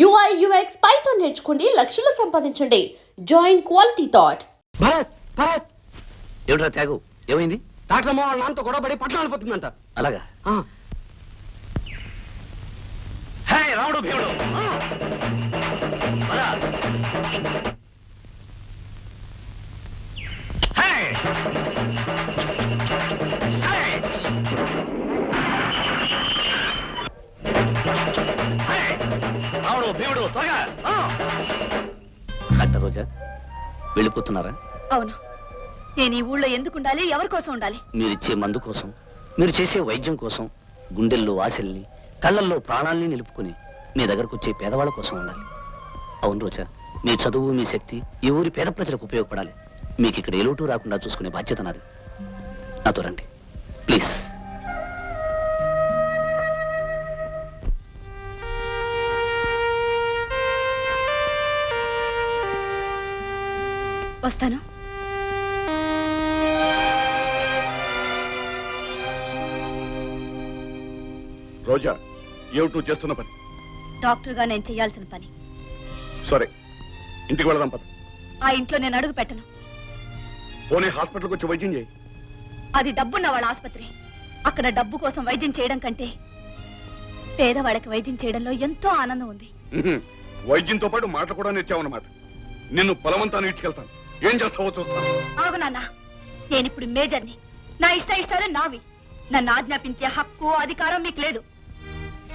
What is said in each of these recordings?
UI UX Python నేర్చుకోండి లక్షలు సంపాదించండి. Join quality thought. Bharat Bharat ఏమిట్రా త్యాగు, ఏమైంది? డాక్టర్ అమ్మ వాళ్ళ నాన్నతో గొడవ పడి పట్టణం వెళ్ళిపోతుందంట. అలాగా? హే రాముడు భీముడు, పద. హే! హే! హే! రాముడు భీముడు త్వరగా. డాక్టర్ రోజా వెళ్ళిపోతున్నారా? అవును. నేను ఈ ఊళ్ళో ఎందుకు ఉండాలి, ఎవరి కోసం ఉండాలి? మీరిచ్చే మందు కోసం, మీరు చేసే వైద్యం కోసం, గుండెల్లో ఆశల్ని, కళ్ళల్లో ప్రాణాల్ని నిలుపుకుని మీ దగ్గరకు వచ్చే పేదవాళ్ళ కోసం ఉండాలి. అవును రోజా, మీ చదువు, మీ శక్తి ఈ ఊరి పేద ప్రజలకు ఉపయోగపడాలి. మీకు ఇక్కడ ఏ లోటు రాకుండా చూసుకునే బాధ్యత నాది. నాతో రండి ప్లీజ్. వస్తాను. రోజా, ఏమిటి నువ్వు చేస్తున్న పని? డాక్టర్గా నేను చేయాల్సిన పని. సరే, ఇంటికి వెళదాం పద. ఆ ఇంట్లో నేను అడుగు పెట్టను. పోనీ హాస్పిటల్కి వచ్చి వైద్యం చేయి. అది డబ్బున్న వాళ్ళ ఆసుపత్రి. అక్కడ డబ్బు కోసం వైద్యం చేయడం కంటే పేదవాళ్ళకి వైద్యం చేయడంలో ఎంతో ఆనందం ఉంది. వైద్యంతో పాటు మాటలు కూడా నేర్చావన్నమాట. నిన్ను బలవంతాన్ని ఇచ్చుకెళ్తాను. ఏం చేస్తావో చూస్తాను. ఆగు నాన్న, నేనిప్పుడు మేజర్ని. నా ఇష్టాలే నావి. నన్ను ఆజ్ఞాపించే హక్కు, అధికారం మీకు లేదు.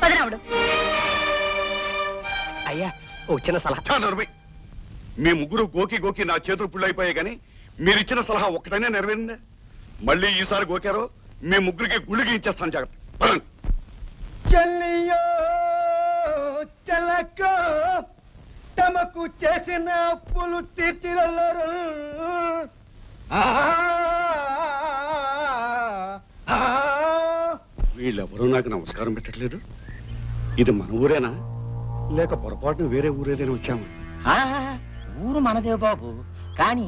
పదరాముడు. అయ్యా ఓ చిన్న సలహా. నర్మి, మీ ముగ్గురు గోకి గోకి నా చేతులు పుళ్ళైపోయాయి కానీ మీరిచ్చిన సలహా ఒక్కటైనా నెరవేరిందా? మళ్ళీ ఈసారి గోకారో మీ ముగ్గురికి గుళ్ళకి ఇచ్చేస్తాను. జాగ్రత్త. చెల్లియో చెలకో తమకు చేసిన అప్పులు తీర్చిరల్లరు. వీళ్ళెవరూ నాకు నమస్కారం పెట్టట్లేదు. ఇది మన ఊరేనా లేక పొరపాటున వేరే ఊరేదైనా వచ్చామా? ఊరు మనదే బాబు, కానీ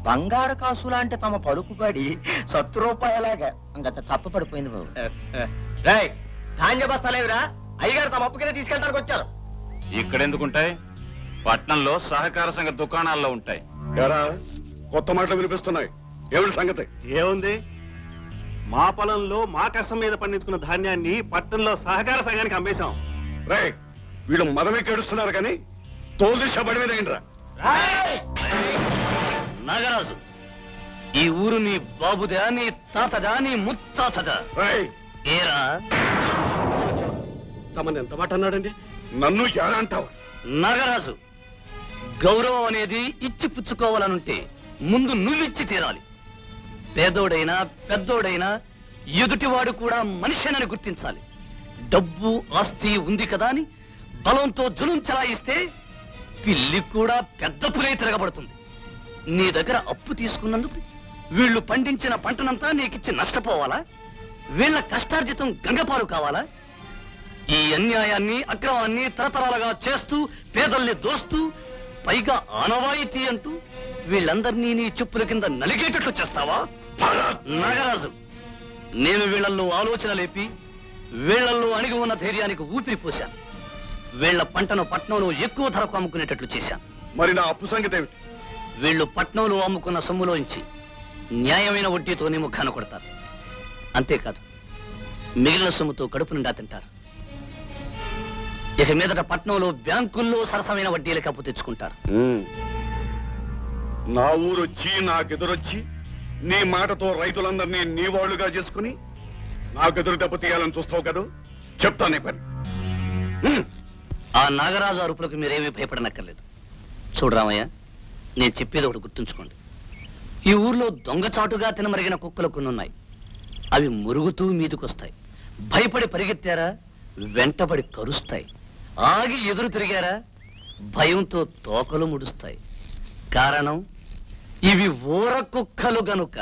బంగారు కాసు లాంటి తమ పలుకుబడి ₹100 ఇంకా చప్పపడిపోయింది బాబు. ధాన్య బస్తాలేవిరా, అయ్యగారు తమ అప్పు కింద తీసుకెళ్ళడానికి వచ్చారు. ఇక్కడెందుకుంటాయి? పట్నంలో సహకార సంఘ దుకాణాల్లో ఉంటాయి. ఎరా, కొత్త మాటలు వినిపిస్తున్నాయి. ఏమిటి సంగతి? ఏముంది, మా పొలంలో మా కష్టం మీద పండించుకున్న ధాన్యాన్ని పట్టణంలో సహకార సంఘానికి అమ్మేశాం. రే, వీళ్ళు మదమే కేడుస్తున్నారు కానీ తోలు దిశ బడి మీద ఏంట్రా? నాగరాజు, ఈ ఊరు నీ బాబుదా, నీ తాతదా, నీ ముత్తాతదా? రేయ్, ఏరా, తమని ఎంత మాట అన్నాడండి? నన్ను ఎలా అంటావు? నాగరాజు, గౌరవం అనేది ఇచ్చి పుచ్చుకోవాలనుంటే ముందు నువ్విచ్చి తీరాలి. పేదోడైనా పెద్దోడైనా ఎదుటివాడు కూడా మనిషినని గుర్తించాలి. డబ్బు ఆస్తి ఉంది కదా అని బలంతో జులుం చలాయిస్తే పిల్లి కూడా పెద్ద పులై తిరగబడుతుంది. నీ దగ్గర అప్పు తీసుకున్నందుకు వీళ్ళు పండించిన పంటనంతా నీకిచ్చి నష్టపోవాలా? వీళ్ళ కష్టార్జితం గంగపాలు కావాలా? ఈ అన్యాయాన్ని, అక్రమాన్ని తరతరాలుగా చేస్తూ పేదల్ని దోస్తూ పైగా ఆనవాయితీ అంటూ వీళ్ళందరినీ నీ చెప్పుల కింద నలిగేటట్లు చేస్తావా? నాగరాజు, నేను వీళ్ళల్లో ఆలోచన లేపి వీళ్లలో అణిగి ఉన్న ధైర్యానికి ఊపిరి పోశాను. వీళ్ల పంటను పట్నంలో ఎక్కువ ధరకు అమ్ముకునేటట్లు చేశాను. మరి నా అప్పు సంగతి ఏమిటి? వీళ్ళు పట్నంలో అమ్ముకున్న సొమ్ములోంచి న్యాయమైన వడ్డీతోనే ముఖాన కొడతారు. అంతేకాదు, మిగిలిన సొమ్ముతో కడుపు నిండా తింటారు. ఇక మీదట పట్నంలో బ్యాంకుల్లో సరసమైన వడ్డీలకు అప్పు తెచ్చుకుంటారు. నా ఊరొచ్చి నాకెదురొచ్చి నీ మాటతో రైతులందరినీ నీ వాళ్ళుగా చేసుకుని నాకెదురు దెబ్బతీయాలని చూస్తావు కదా? చెప్తానే పని. ఆ నాగరాజు అరుపులకు మీరేమీ భయపడనక్కర్లేదు. చూడరామయ్య, నేను చెప్పేది ఒకటి గుర్తుంచుకోండి. ఈ ఊర్లో దొంగచాటుగా తినమరిగిన కుక్కలు కొన్ని ఉన్నాయి. అవి మురుగుతూ మీదుకొస్తాయి. భయపడి పరిగెత్తారా, వెంటబడి కరుస్తాయి. ఆగి ఎదురు తిరిగారా, భయంతో తోకలు ముడుస్తాయి. కారణం, ఇవి ఊర కుక్కలు గనుక.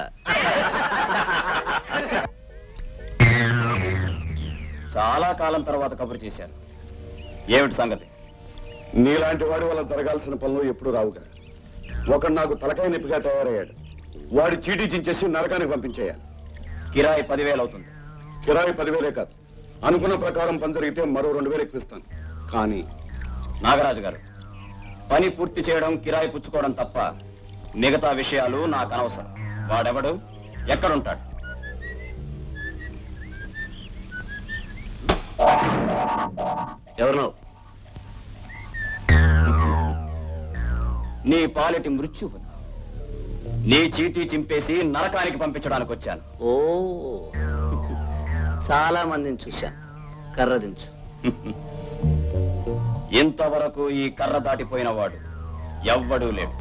చాలా కాలం తర్వాత కబురు చేశారు. ఏమిటి సంగతి? నీలాంటి వాడి వల్ల జరగాల్సిన పనులు ఎప్పుడు రావుగా. ఒకడు నాకు తలకాయ నొప్పిగా తయారయ్యాడు. వాడి చీటీ చించేసి నరకానికి పంపించేయాలి. కిరాయి 10,000 అవుతుంది. కిరాయి 10,000 కాదు, అనుకున్న ప్రకారం పని జరిగితే మరో 2,000 ఎక్కువిస్తాను. కానీ నాగరాజు గారు, పని పూర్తి చేయడం, కిరాయి పుచ్చుకోవడం తప్ప మిగతా విషయాలు నాకు అనవసరం. వాడెవడు, ఎక్కడుంటాడు? ఎవరు? నీ పాలిటి మృత్యువు. నీ చీటీ చింపేసి నరకానికి పంపించడానికి వచ్చాను. ఓ చాలా మందిని చూశాను. కర్ర దించు. ఇంతవరకు ఈ కర్ర దాటిపోయిన వాడు ఎవ్వడూ లేడు.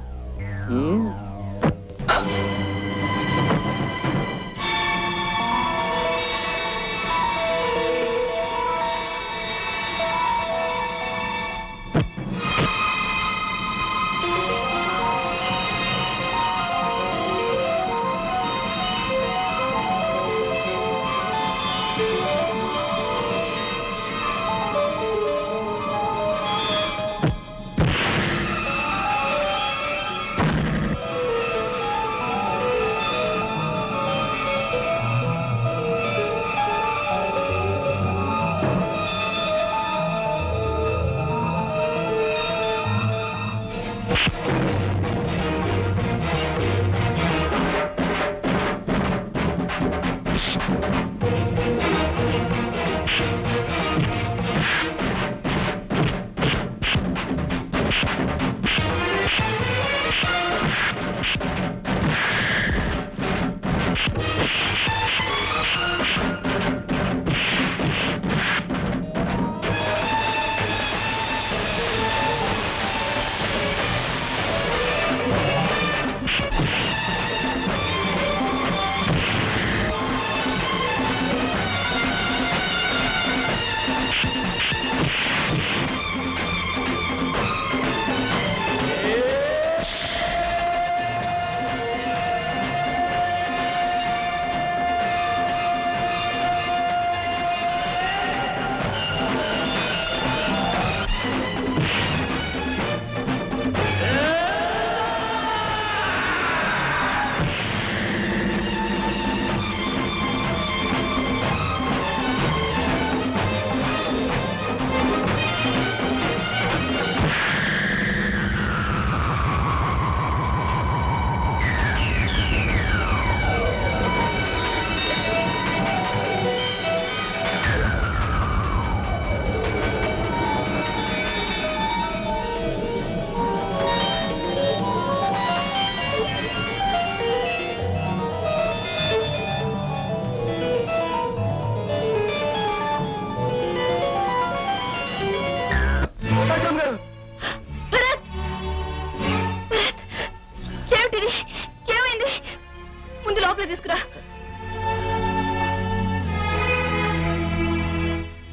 తీసుకురా.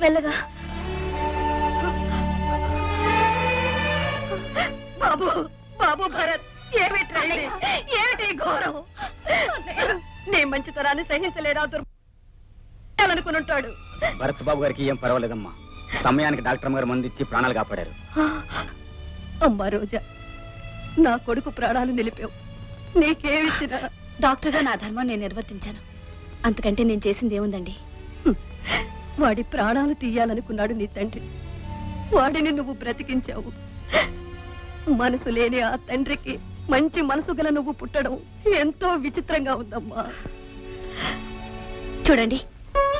మెల్లగా. బాబు బాబు భరత్, ఏమిటి ఘోరం? నీ మంచితనాన్ని సహించలేరా దుర్మానుకుని ఉంటాడు. భరత్ బాబు గారికి ఏం పర్వాలేదమ్మా. సమయానికి డాక్టర్ గారు మందిచ్చి ప్రాణాలు కాపాడారు. అమ్మా రోజా, నా కొడుకు ప్రాణాలు నిలిపావు. నీకేమిచ్చినా డాక్టర్గా నా ధర్మం నేను నిర్వర్తించాను. అంతకంటే నేను చేసింది ఏముందండి? వాడి ప్రాణాలు తీయాలనుకున్నాడు నీ తండ్రి. వాడిని నువ్వు బ్రతికించావు. మనసు లేని ఆ తండ్రికి మంచి మనసు గల నువ్వు పుట్టడం ఎంతో విచిత్రంగా ఉందమ్మా. చూడండి,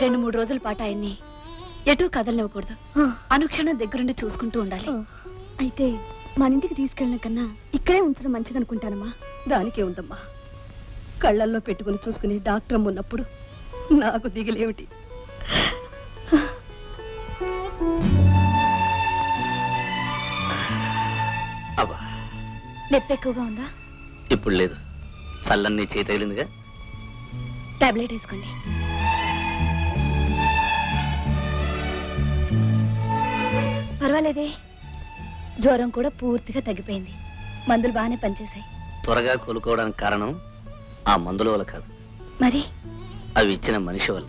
2-3 రోజుల పాటు ఆయన్ని ఎటూ కదలనివ్వకూడదు. అనుక్షణం దగ్గరుండి చూసుకుంటూ ఉండాలి. అయితే మన ఇంటికి తీసుకెళ్ళిన కన్నా ఇక్కడే ఉంచడం మంచిదనుకుంటానమ్మా. దానికే ఉందమ్మా. కళ్ళల్లో పెట్టుకుని చూసుకుని డాక్టర్ ఉన్నప్పుడు నాకు దిగులేమిటి? అబ్బా, నొప్పి ఎక్కువగా ఉందా? ఇప్పుడు లేదు. చల్లన్ని చేయి తగిలిందిగా. టాబ్లెట్ వేసుకోండి. పర్వాలేదే, జ్వరం కూడా పూర్తిగా తగ్గిపోయింది. మందులు బాగానే పనిచేశాయి. త్వరగా కోలుకోవడానికి కారణం ఆ మందుల వల్ల కాదు, మరి అవి ఇచ్చిన మనిషి వల్ల.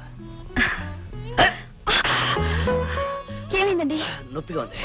ఏమైందండి? నొప్పిగా ఉంది.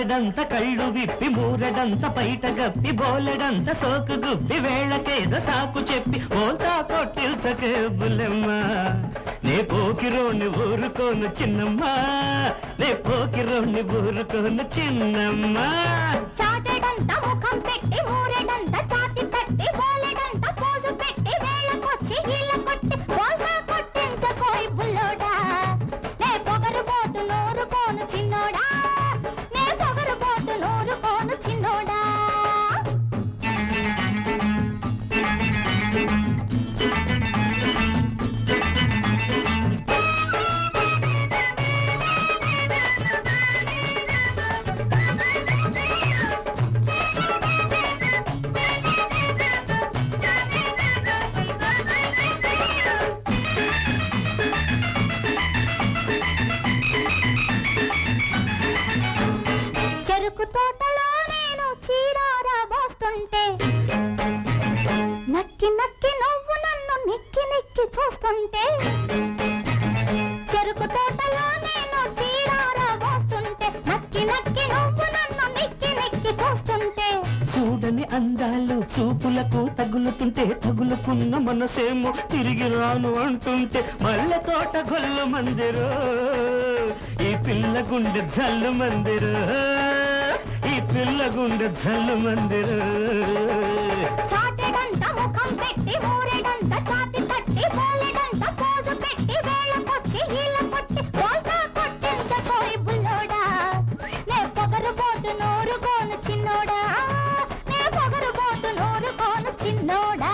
చాటెడంత కళ్ళు విప్పి మూరెడంత పైట గప్పి బోలెడంత సోకు గుప్పి వేళకేదో సాకు చెప్పి ఓల్తా కొట్టిల్సకే బుల్లెమ్మ నే పోకిరోని ఊరుకోను చిన్నమ్మ నే పోకిరోని ఊరుకోను చిన్నమ్మ చాటెడంత ముఖం పెట్టి మూరెడంత ఛాతి పెట్టి బోలెడంత పోజు పెట్టి వేళకొచ్చి ఈల కొట్టి బోల్తా కొట్టించకోయ్ బుల్లోడా నే పొగరుబోతు నోరుకోను చిన్నోడా నే పొగరుబోతు నోరుకోను చిన్నోడా చెరుకు తోటలో నేను చీరారా పోస్తుంటే నక్కి నక్కి నువ్వు నన్ను నిక్కి నిక్కి చూస్తుంటే చెరుకు తోటలో నేను చీరారా పోస్తుంటే నక్కి నక్కి నువ్వు నన్ను నిక్కి నిక్కి చూస్తుంటే చూడని అందాలు చూపులకు తగులుతుంటే తగులుకున్న మనసేమో తిరిగి రాను అంటుంటే మల్లె తోట గొల్లు మందిరు ఈ పిల్ల గుండె జల్లు మందిరు ఈ పిల్ల గుండె జల్లు మందిరు చాటెడంత ముఖం పెట్టి మూరెడంత ఛాతి తట్టి బోలెడంత పోజు పెట్టి వేళకొచ్చి ఈల కొట్టి బోల్తా కొట్టించకోయ్ బుల్లోడా నే పొగరుబోతు నోరుకోను చిన్నోడా నే పొగరుబోతు నోరుకోను చిన్నోడా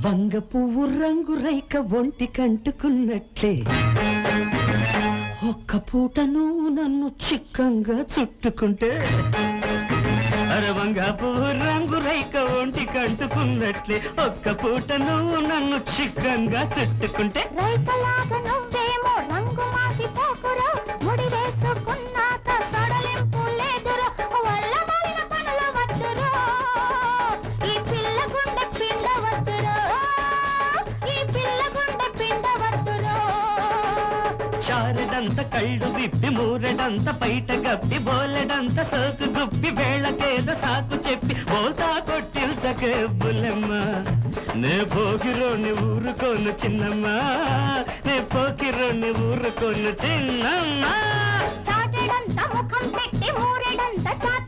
వంగ పువ్వు రంగు రైక ఒంటి కంటుకున్నట్లే ఒక్క పూట నువ్వు నన్ను చిక్కంగా చుట్టుకుంటే అరే వంగ పువ్వు రంగు రైక ఒంటి కంటుకున్నట్లే ఒక్క పూట నువ్వు నన్ను చిక్కంగా చుట్టుకుంటే రైతలాగా నువ్వేమో రంగు మాసిపోకురో ముడి వేసుకున్నాక సడలింపు లేదురో వల్ల మాలిన పనుల వద్దురో ఈ పిల్ల గుండె పిండ వద్దురో ఈ పిల్ల గుండె పిండ వద్దురో చారెడంత కళ్ళు విప్పి మూరెడంత పైట గప్పి బోలెడంత సోకు గుప్పి వేళకేద సాకు చెప్పి బోల్తా కొట్టిల్చకే బుల్లెమ్మ నే పోకిరోని ఊరుకోను చిన్నమ్మ నే పోకిరోని ఊరుకోను చిన్నమ్మ చాటెడంత ముఖం పెట్టి మూరెడంత ఛాతి